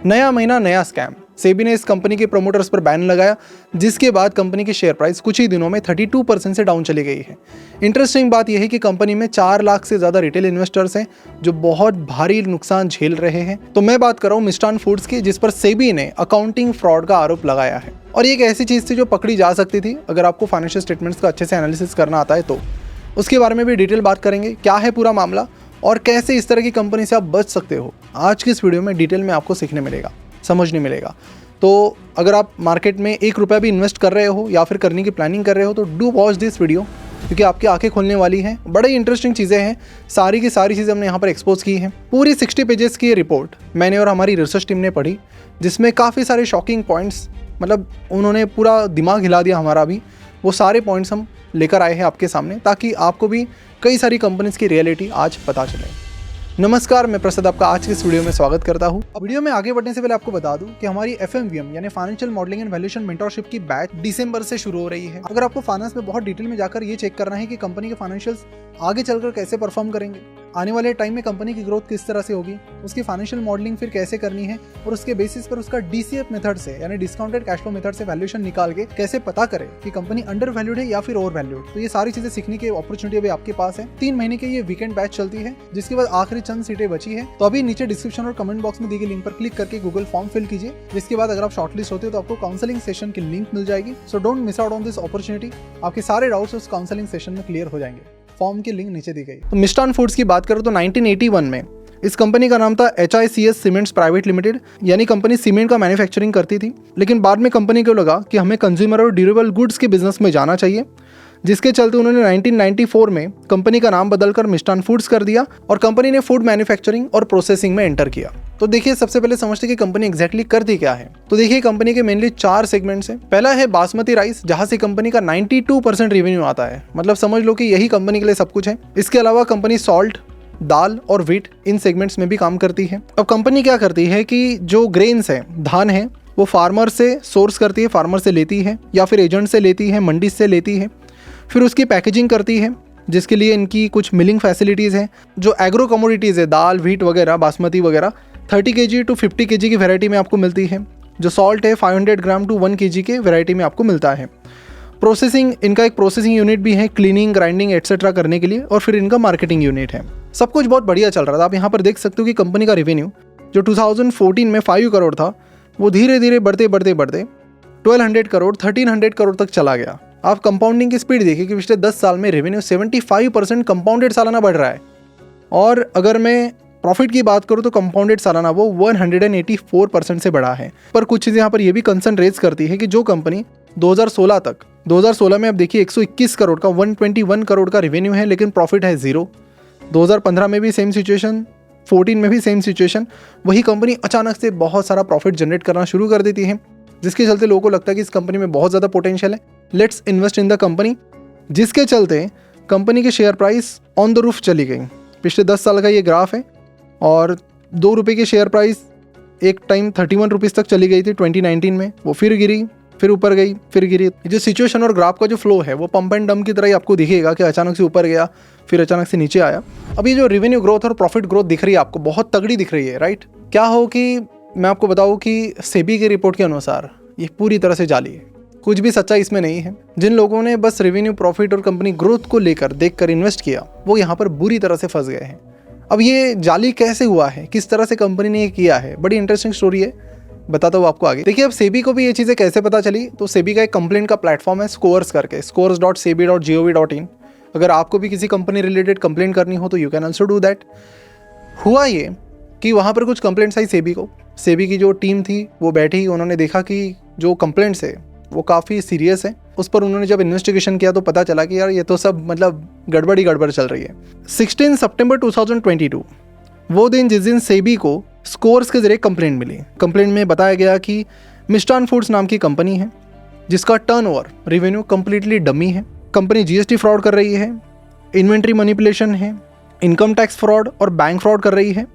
नया महीना नया स्कैम। सेबी ने इस कंपनी के प्रोमोटर्स पर बैन लगाया, जिसके बाद कंपनी की शेयर प्राइस कुछ ही दिनों में 32% से डाउन चली गई है। इंटरेस्टिंग बात यह है कि कंपनी में 4 लाख से ज़्यादा रिटेल इन्वेस्टर्स हैं जो बहुत भारी नुकसान झेल रहे हैं। तो मैं बात कर रहा हूँ मिष्ठान फूड्स की, जिस पर सेबी ने अकाउंटिंग फ्रॉड का आरोप लगाया है। और ये एक ऐसी चीज़ थी जो पकड़ी जा सकती थी अगर आपको फाइनेंशियल स्टेटमेंट्स का अच्छे से एनालिसिस करना आता है तो। उसके बारे में भी डिटेल बात करेंगे, क्या है पूरा मामला और कैसे इस तरह की कंपनी से आप बच सकते हो। आज की इस वीडियो में डिटेल में आपको सीखने मिलेगा, समझने मिलेगा। तो अगर आप मार्केट में 1 रुपया भी इन्वेस्ट कर रहे हो या फिर करने की प्लानिंग कर रहे हो तो डू वॉच दिस वीडियो, क्योंकि आपकी आंखें खोलने वाली हैं। बड़े इंटरेस्टिंग चीज़ें हैं, सारी की सारी चीज़ें हमने यहाँ पर एक्सपोज की हैं। पूरी 60 पेजेस की ये रिपोर्ट मैंने और हमारी रिसर्च टीम ने पढ़ी, जिसमें काफ़ी सारे शॉकिंग पॉइंट्स, मतलब उन्होंने पूरा दिमाग हिला दिया हमारा भी। वो सारे पॉइंट्स हम लेकर आए हैं आपके सामने, ताकि आपको भी कई सारी कंपनीज की रियलिटी आज पता चले। नमस्कार, मैं प्रसाद आपका आज की इस वीडियो में स्वागत करता हूं। अब वीडियो में आगे बढ़ने से पहले आपको बता दूं कि हमारी FMVM यानी financial modelling and valuation mentorship की बैच दिसंबर से शुरू हो रही है। अगर आपको फाइनेंस में बहुत डिटेल में जाकर ये चेक करना है कि कंपनी के फाइनेंशियल्स आगे चलकर कैसे परफॉर्म करेंगे, आने वाले टाइम में कंपनी की ग्रोथ किस तरह से होगी, उसकी फाइनेंशियल मॉडलिंग फिर कैसे करनी है और उसके बेसिस पर उसका DCF मेथड से यानी डिस्काउंटेड कैश फ्लो मेथड से वैल्यूएशन निकाल के कैसे पता करें कि कंपनी अंडर वैल्यूड है या फिर ओवर वैल्यूड, तो ये सारी चीजें सीखने की अपॉर्चुनिटी अभी आपके पास है। 3 महीने की ये वीकेंड बैच चलती है, जिसके बाद आखिरी चंद सीटें बची है। तो अभी नीचे डिस्क्रिप्शन और कमेंट बॉक्स में दी गई लिंक पर क्लिक करके गूगल फॉर्म फिल कीजिए, जिसके बाद अगर आप शॉर्टलिस्ट होते हो तो आपको काउंसलिंग सेशन की लिंक मिल जाएगी। So don't miss out on this opportunity. आपके सारे डाउट्स उस काउंसलिंग सेशन में क्लियर हो जाएंगे। फॉर्म की लिंक नीचे दी गई। तो मिष्ठान फूड्स की बात करो तो 1981 में इस कंपनी का नाम था HICS सीमेंट्स प्राइवेट लिमिटेड, यानी कंपनी सीमेंट का मैन्युफैक्चरिंग करती थी। लेकिन बाद में कंपनी को लगा कि हमें कंज्यूमर और ड्यूरेबल गुड्स के बिजनेस में जाना चाहिए, जिसके चलते उन्होंने 1994 में कंपनी का नाम बदलकर मिष्ठान फूड्स कर दिया और कंपनी ने फूड मैन्युफैक्चरिंग और प्रोसेसिंग में एंटर किया। तो देखिए, सबसे पहले समझते कि कंपनी एग्जैक्टली करती क्या है। तो देखिए, कंपनी के मेनली 4 सेगमेंट्स हैं। पहला है बासमती राइस, जहां से कंपनी का 92% रेवेन्यू आता है, मतलब समझ लो कि यही कंपनी के लिए सब कुछ है। इसके अलावा कंपनी सॉल्ट, दाल और व्हीट इन सेगमेंट्स में भी काम करती है। अब कंपनी क्या करती है कि जो ग्रेन्स है, धान है, वो फार्मर से सोर्स करती है, फार्मर से लेती है या फिर एजेंट से लेती है, मंडी से लेती है। फिर उसकी पैकेजिंग करती है, जिसके लिए इनकी कुछ मिलिंग फैसिलिटीज़ हैं। जो एग्रो कमोडिटीज़ है, दाल, व्हीट वगैरह, बासमती वगैरह, 30 kg to 50 kg की वैरायटी में आपको मिलती है। जो सॉल्ट है 500 ग्राम to 1 kg के वैरायटी में आपको मिलता है। प्रोसेसिंग, इनका एक प्रोसेसिंग यूनिट भी है, क्लीनिंग, ग्राइंडिंग एटसेट्रा करने के लिए। और फिर इनका मार्केटिंग यूनिट है। सब कुछ बहुत बढ़िया चल रहा था। आप यहाँ पर देख सकते हो कि कंपनी का रेवेन्यू जो 2014 में 5 करोड़ था, वो धीरे धीरे बढ़ते 1200 करोड़, 1300 करोड़ तक चला गया। आप कंपाउंडिंग की स्पीड देखिए कि पिछले 10 साल में रेवेन्यू 75% कंपाउंडेड सालाना बढ़ रहा है। और अगर मैं प्रॉफिट की बात करूँ तो कंपाउंडेड सालाना वो 184% से बढ़ा है। पर कुछ चीज़ें यहाँ पर ये भी कंसर्न रेज करती है कि जो कंपनी 2016 में, अब देखिए 121 करोड़ का 121 करोड़ का रेवेन्यू है, लेकिन प्रॉफिट है 0। 2015 में भी सेम सिचुएशन, 14 में भी सेम सिचुएशन। वही कंपनी अचानक से बहुत सारा प्रॉफिट जनरेट करना शुरू कर देती है, जिसके चलते लोगों को लगता है कि इस कंपनी में बहुत ज़्यादा पोटेंशियल है, let's invest in the company. जिसके चलते कंपनी की share price on the roof चली गई। पिछले 10 साल का ये ग्राफ है और 2 रुपये की शेयर प्राइस एक टाइम 31 रुपीज़ तक चली गई थी 2019 में। वो फिर गिरी, फिर ऊपर गई, फिर गिरी। जो सिचुएशन और ग्राफ का जो फ्लो है वो पंप एंड डंप की तरह ही आपको दिखेगा कि अचानक से ऊपर गया, फिर अचानक से नीचे आया। अब ये जो रेवेन्यू ग्रोथ और प्रॉफिट ग्रोथ दिख रही है आपको, बहुत तगड़ी दिख रही है, राइट। क्या हो कि मैं आपको बताऊँ कि सेबी की रिपोर्ट के अनुसार ये पूरी तरह से जाली है, कुछ भी सच्चाई इसमें नहीं है। जिन लोगों ने बस रेवेन्यू, प्रॉफिट और कंपनी ग्रोथ को लेकर देखकर इन्वेस्ट किया, वो यहाँ पर बुरी तरह से फंस गए हैं। अब ये जाली कैसे हुआ है, किस तरह से कंपनी ने ये किया है, बड़ी इंटरेस्टिंग स्टोरी है, बताता हूँ आपको आगे। देखिए, अब सेबी को भी ये चीज़ें कैसे पता चली, तो सेबी का एक कंप्लेंट का प्लेटफॉर्म है स्कोर्स करके, scores.sebi.gov.in। अगर आपको भी किसी कंपनी रिलेटेड कंप्लेंट करनी हो तो you can also do that. हुआ ये कि वहाँ पर कुछ कंप्लेंट्स आई सेबी को। सेबी की जो टीम थी वो बैठी, उन्होंने देखा कि जो कंप्लेंट्स है वो काफ़ी सीरियस है। उस पर उन्होंने जब इन्वेस्टिगेशन किया तो पता चला कि यार ये तो सब मतलब गड़बड़ ही गड़बड़ चल रही है। 16 सितंबर 2022 वो दिन जिस दिन सेबी को स्कोर्स के जरिए कंप्लेंट मिली। कंप्लेंट में बताया गया कि मिष्ठान फूड्स नाम की कंपनी है, जिसका टर्नओवर, रेवेन्यू कंप्लीटली डमी है। कंपनी GST फ्रॉड कर रही है, इन्वेंट्री मैनिपुलेशन है, इनकम टैक्स फ्रॉड और बैंक फ्रॉड कर रही है।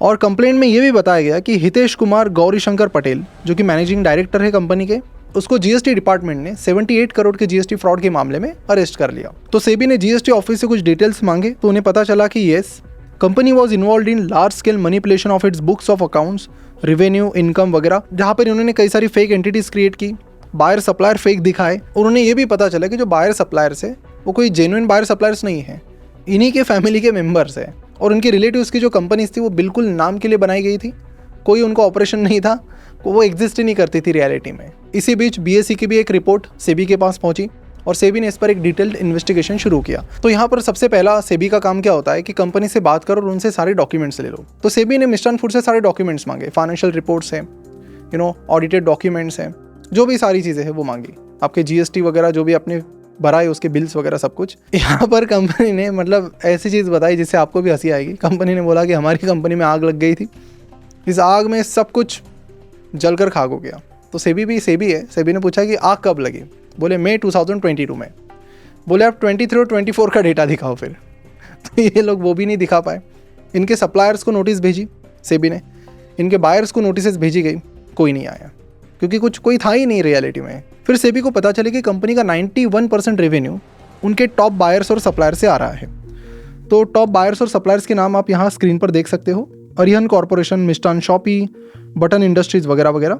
और कंप्लेंट में ये भी बताया गया कि हितेश कुमार गौरीशंकर पटेल, जो कि मैनेजिंग डायरेक्टर है कंपनी के, उसको GST डिपार्टमेंट ने 78 करोड़ के GST फ्रॉड के मामले में अरेस्ट कर लिया। तो सेबी ने GST ऑफिस से कुछ डिटेल्स मांगे तो उन्हें पता चला कि yes, company was involve in large scale manipulation of its books of accounts revenue, income वगैरह, जहाँ पर इन्होंने कई सारी फेक एंटिटीज क्रिएट की, बायर सप्लायर फेक दिखाए। उन्होंने ये भी पता चला कि जो बायर सप्लायर्स है वो कोई जेन्युइन बायर सप्लायर्स नहीं है, इन्हीं के फैमिली के मेंबर्स हैं। और उनके रिलेटिव्स की जो कंपनीज थी वो बिल्कुल नाम के लिए बनाई गई थी, कोई उनका ऑपरेशन नहीं था, वो एग्जिस्ट ही नहीं करती थी रियलिटी में। इसी बीच बीएसई की भी एक रिपोर्ट सेबी के पास पहुंची और सेबी ने इस पर एक डिटेल्ड इन्वेस्टिगेशन शुरू किया। तो यहाँ पर सबसे पहला सेबी का काम क्या होता है कि कंपनी से बात करो और उनसे सारे डॉक्यूमेंट्स ले लो। तो सेबी ने मिष्टान फूड से सारे डॉक्यूमेंट्स मांगे, फाइनेंशियल रिपोर्ट्स हैं, ऑडिटेड डॉक्यूमेंट्स हैं, जो भी सारी चीज़ें हैं वो मांगी, आपके जीएसटी वगैरह जो भी आपने भरा है उसके बिल्स वगैरह सब कुछ। यहाँ पर कंपनी ने मतलब ऐसी चीज़ बताई जिससे आपको भी हंसी आएगी। कंपनी ने बोला कि हमारी कंपनी में आग लग गई थी, इस आग में सब कुछ जलकर खाक हो गया। तो सेबी है, सेबी ने पूछा कि आग कब लगी, बोले मई 2022 में। बोले आप 23 और 24 का डेटा दिखाओ फिर। तो ये लोग वो भी नहीं दिखा पाए। इनके सप्लायर्स को नोटिस भेजी सेबी ने, इनके बायर्स को नोटिस भेजी गई, कोई नहीं आया क्योंकि कोई था ही नहीं रियलिटी में। फिर सेबी को पता चले कि कंपनी का 91% रेवेन्यू उनके टॉप बायर्स और सप्लायर से आ रहा है। तो टॉप बायर्स और सप्लायर्स के नाम आप यहाँ स्क्रीन पर देख सकते हो, Arihant corporation, Mishtan shoppe, button industries वगैरह वगैरह।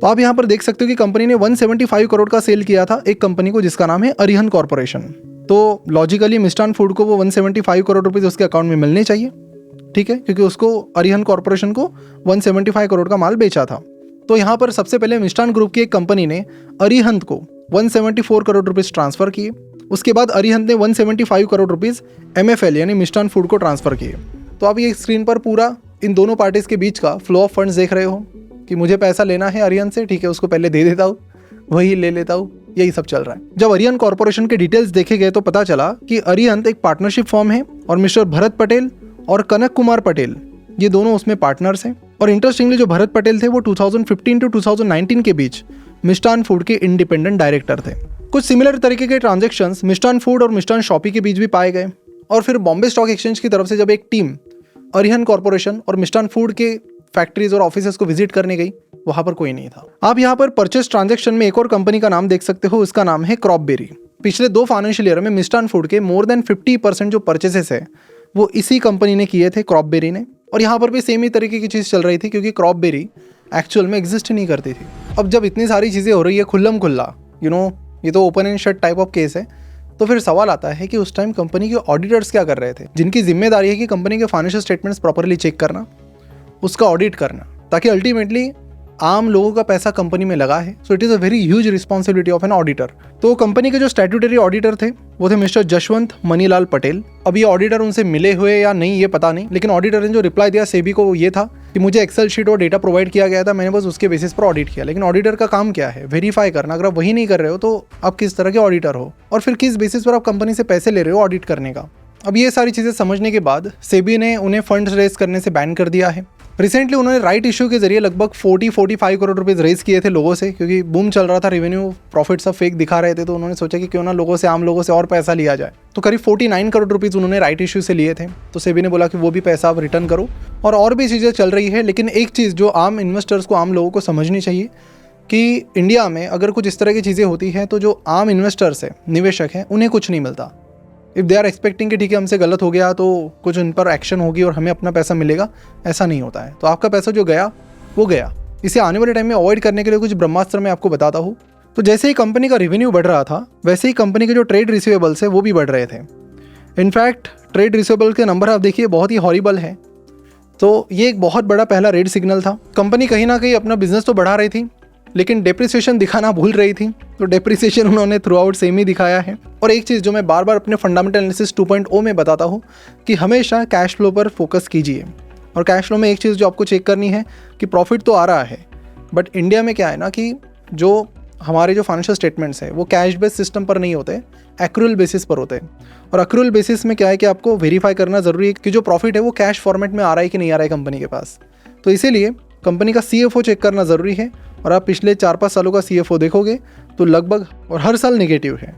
तो आप यहाँ पर देख सकते हो कि कंपनी ने 175 करोड़ का सेल किया था एक कंपनी को जिसका नाम है अरिहंत कॉर्पोरेशन। तो लॉजिकली मिष्टान फूड को वो 175 करोड़ रुपीज़ उसके अकाउंट में मिलने चाहिए, ठीक है, क्योंकि उसको अरिहंत कॉर्पोरेशन को 175 करोड़ का माल बेचा था। तो यहाँ पर सबसे पहले मिष्टान ग्रुप की एक कंपनी ने अरिहंत को 174 करोड़ रुपीज़ ट्रांसफ़र किए। उसके बाद अरिहंत ने 175 करोड़ रुपीज़ MFL यानी मिष्टान फूड को ट्रांसफ़र किए। तो आप ये स्क्रीन पर पूरा इन दोनों पार्टीज़ के बीच का फ्लो ऑफ फंड्स देख रहे हो कि मुझे पैसा लेना है अरिहंत से, ठीक है, उसको पहले दे देता हूँ, वही ले लेता हूँ, यही सब चल रहा है। जब अरिहंत कॉर्पोरेशन के डिटेल्स देखे गए तो पता चला कि अरिहंत एक पार्टनरशिप फर्म है और मिस्टर भरत पटेल और कनक कुमार पटेल ये दोनों उसमें पार्टनर्स हैं। और इंटरेस्टिंगली जो भरत पटेल थे वो 2015 टू 2019 के बीच मिष्टान फूड के इंडिपेंडेंट डायरेक्टर थे। कुछ सिमिलर तरीके के ट्रांजैक्शंस मिष्टान फूड और मिष्टान शॉपी के बीच भी पाए गए। और फिर बॉम्बे स्टॉक एक्सचेंज की तरफ से जब एक टीम अरिहंत कॉर्पोरेशन और मिष्टान फूड के फैक्ट्रीज और ऑफिसेस को विजिट करने गई, वहां पर कोई नहीं था। आप यहाँ पर परचेस ट्रांजैक्शन में एक और कंपनी का नाम देख सकते हो, इसका नाम है क्रॉपबेरी। पिछले 2 फाइनेंशियल ईयर में मिष्टान फूड के मोर देन 50% जो परचेसेस है वो इसी कंपनी ने किए थे, क्रॉपबेरी ने। और यहाँ पर भी सेम ही तरीके की चीज़ चल रही थी क्योंकि क्रॉपबेरी एक्चुअल में एग्जिस्ट ही नहीं करती थी। अब जब इतनी सारी चीज़ें हो रही है खुल्लम खुल्ला, ये तो open and shut type of case है, तो फिर सवाल आता है कि उस टाइम कंपनी के ऑडिटर्स क्या कर रहे थे, जिनकी जिम्मेदारी है कि कंपनी के फाइनेंशियल स्टेटमेंट्स प्रॉपरली चेक करना, उसका ऑडिट करना, ताकि अल्टीमेटली आम लोगों का पैसा कंपनी में लगा है। So it is a very huge responsibility of an auditor. तो कंपनी के जो स्टैट्यूटरी ऑडिटर थे वो थे मिस्टर जशवंत मनीलाल पटेल। अब ये ऑडिटर उनसे मिले हुए या नहीं ये पता नहीं, लेकिन ऑडिटर ने जो रिप्लाई दिया सेबी को वो ये था कि मुझे एक्सेल शीट और डेटा प्रोवाइड किया गया था, मैंने बस उसके बेसिस पर ऑडिट किया। लेकिन ऑडिटर का काम क्या है? वेरीफाई करना। अगर आप वही नहीं कर रहे हो तो आप किस तरह के ऑडिटर हो और फिर किस बेसिस पर आप कंपनी से पैसे ले रहे हो ऑडिट करने का। अब ये सारी चीज़ें समझने के बाद सेबी ने उन्हें फंड्स रेज करने से बैन कर दिया है। रिसेंटली उन्होंने राइट इशू के जरिए लगभग 40-45 करोड़ रुपए रेज किए थे लोगों से, क्योंकि बूम चल रहा था, रेवेन्यू प्रॉफिट सब फेक दिखा रहे थे। तो उन्होंने सोचा कि क्यों ना लोगों से, आम लोगों से और पैसा लिया जाए। तो करीब 49 करोड़ रुपीज़ उन्होंने राइट इशू से लिए थे। तो सेबी ने बोला कि वो भी पैसा आप रिटर्न करो। और भी चीज़ें चल रही है। लेकिन एक चीज़ जो आम इन्वेस्टर्स को, आम लोगों को समझनी चाहिए कि इंडिया में अगर कुछ इस तरह की चीज़ें होती हैं तो जो आम इन्वेस्टर्स हैं, निवेशक हैं, उन्हें कुछ नहीं मिलता। इफ़ दे आर एक्सपेक्टिंग कि ठीक है हमसे गलत हो गया तो कुछ उन पर एक्शन होगी और हमें अपना पैसा मिलेगा, ऐसा नहीं होता है। तो आपका पैसा जो गया वो गया। इसे आने वाले टाइम में अवॉइड करने के लिए कुछ ब्रह्मास्त्र मैं आपको बताता हूँ। तो जैसे ही कंपनी का रेवेन्यू बढ़ रहा था वैसे ही कंपनी के जो ट्रेड रिसीवेबल्स है वो भी बढ़ रहे थे। इनफैक्ट ट्रेड रिसीवेबल के नंबर आप देखिए बहुत ही हॉरिबल है। तो ये एक बहुत बड़ा पहला रेड सिग्नल था। कंपनी कहीं ना कहीं अपना बिजनेस तो बढ़ा रही थी लेकिन डेप्रिसिएशन दिखाना भूल रही थी। तो डेप्रिसिएशन उन्होंने थ्रू आउट सेम ही दिखाया है। और एक चीज़ जो मैं बार बार अपने फंडामेंटल एनालिसिस 2.0 में बताता हूँ कि हमेशा कैश फ्लो पर फोकस कीजिए। और कैश फ्लो में एक चीज़ जो आपको चेक करनी है कि प्रॉफिट तो आ रहा है, बट इंडिया में क्या है ना कि जो हमारे जो फाइनेंशियल स्टेटमेंट्स है वो कैश बेस्ड सिस्टम पर नहीं होते, एक्रूअल बेसिस पर होते हैं। और एक्रूअल बेसिस में क्या है कि आपको वेरीफाई करना ज़रूरी है कि जो प्रॉफिट है वो कैश फॉर्मेट में आ रहा है कि नहीं आ रहा है कंपनी के पास। तो इसीलिए कंपनी का CFO चेक करना ज़रूरी है। और आप पिछले 4-5 सालों का CFO देखोगे तो लगभग और हर साल नेगेटिव है।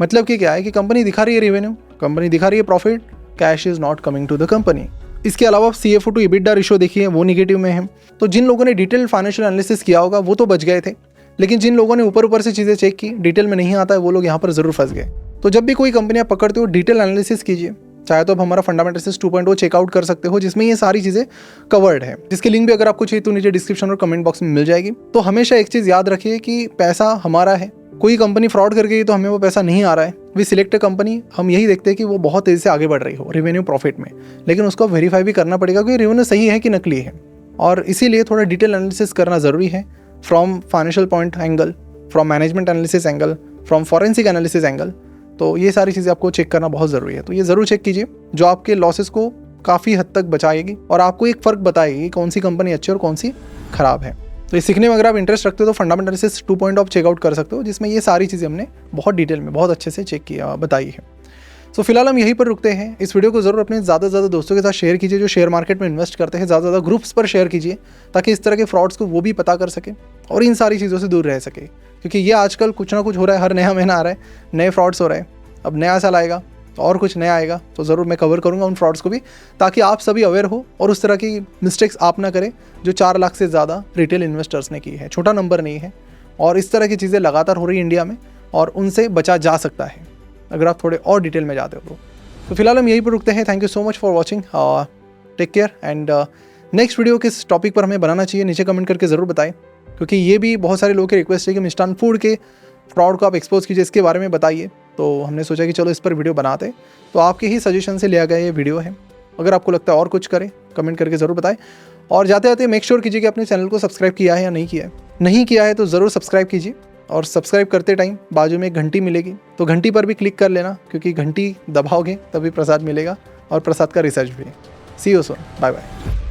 मतलब कि क्या है कि कंपनी दिखा रही है रेवेन्यू, कंपनी दिखा रही है profit, cash is not coming to the company. इसके अलावा आप CFO टू EBITDA रेशियो देखिए, वो निगेटिव में है। तो जिन लोगों ने डिटेल फाइनेंशियल एनालिसिस किया होगा वो तो बच गए थे, लेकिन जिन लोगों ने ऊपर से चीज़ें चेक की, डिटेल में नहीं आता है, वो लोग यहाँ पर ज़रूर फंस गए। तो जब भी कोई कंपनी आप पकड़ते हो डिटेल एनालिसिस कीजिए, चाहे तो आप हमारा फंडामेंटल्स 2.0 चेकआउट कर सकते हो, जिसमें ये सारी चीज़ें कवर्ड है, जिसकी लिंक भी अगर आपको चाहिए तो नीचे डिस्क्रिप्शन और कमेंट बॉक्स में मिल जाएगी। तो हमेशा एक चीज़ याद रखिए कि पैसा हमारा है, कोई कंपनी फ्रॉड कर गई तो हमें वो पैसा नहीं आ रहा है। वी सिलेक्ट अ कंपनी, हम यही देखते हैं कि वो बहुत तेज़ी से आगे बढ़ रही हो रेवेन्यू प्रॉफिट में, लेकिन उसको वेरीफाई भी करना पड़ेगा कि रेवेन्यू सही है कि नकली है, और इसीलिए थोड़ा डिटेल एनालिसिस करना ज़रूरी है from financial point angle, from management analysis angle, from forensic analysis angle. तो ये सारी चीज़ें आपको चेक करना बहुत ज़रूरी है। तो ये ज़रूर चेक कीजिए, जो आपके लॉसेस को काफ़ी हद तक बचाएगी और आपको एक फ़र्क बताएगी कौन सी कंपनी अच्छी और कौन सी ख़राब है। तो ये सीखने में अगर आप इंटरेस्ट रखते हो तो फंडामेंटल एनालिसिस 2.0 आप चेकआउट कर सकते हो, जिसमें ये सारी चीज़ें हमने बहुत डिटेल में बहुत अच्छे से चेक किया बताई है। सो फिलहाल हम यहीं पर रुकते हैं। इस वीडियो को ज़रूर अपने ज़्यादा से ज़्यादा दोस्तों के साथ शेयर कीजिए जो शेयर मार्केट में इन्वेस्ट करते हैं, ज़्यादा से ज़्यादा ग्रुप्स पर शेयर कीजिए ताकि इस तरह के फ्रॉड्स को वो भी पता कर सके और इन सारी चीज़ों से दूर रह सके, क्योंकि ये आजकल कुछ ना कुछ हो रहा है, हर नया महीना आ रहा है, नए फ्रॉड्स हो रहे हैं। अब नया साल आएगा तो और कुछ नया आएगा, तो ज़रूर मैं कवर करूँगा उन फ्रॉड्स को भी, ताकि आप सभी अवेयर हो और उस तरह की मिस्टेक्स आप ना करें जो 4 लाख से ज़्यादा रिटेल इन्वेस्टर्स ने की है। छोटा नंबर नहीं है और इस तरह की चीज़ें लगातार हो रही है इंडिया में, और उनसे बचा जा सकता है अगर आप थोड़े और डिटेल में जाते हो। तो फिलहाल हम यहीं पर रुकते हैं। Thank you so much for watching, take care, and next video किस टॉपिक पर हमें बनाना चाहिए नीचे कमेंट करके ज़रूर बताएं, क्योंकि ये भी बहुत सारे लोगों की रिक्वेस्ट है कि मिष्ठान फूड के फ्रॉड को आप एक्सपोज कीजिए, इसके बारे में बताइए। तो हमने सोचा कि चलो इस पर वीडियो बनाते, तो आपके ही सजेशन से लिया गया ये वीडियो है। अगर आपको लगता है और कुछ करें, कमेंट करके ज़रूर बताएं, और जाते जाते मेक श्योर कीजिए कि अपने चैनल को सब्सक्राइब किया है या नहीं किया है। नहीं किया है तो ज़रूर सब्सक्राइब कीजिए, और सब्सक्राइब करते टाइम बाजू में एक घंटी मिलेगी, तो घंटी पर भी क्लिक कर लेना, क्योंकि घंटी दबाओगे तभी प्रसाद मिलेगा, और प्रसाद का रिसर्च भी। सी यू सून, बाय बाय।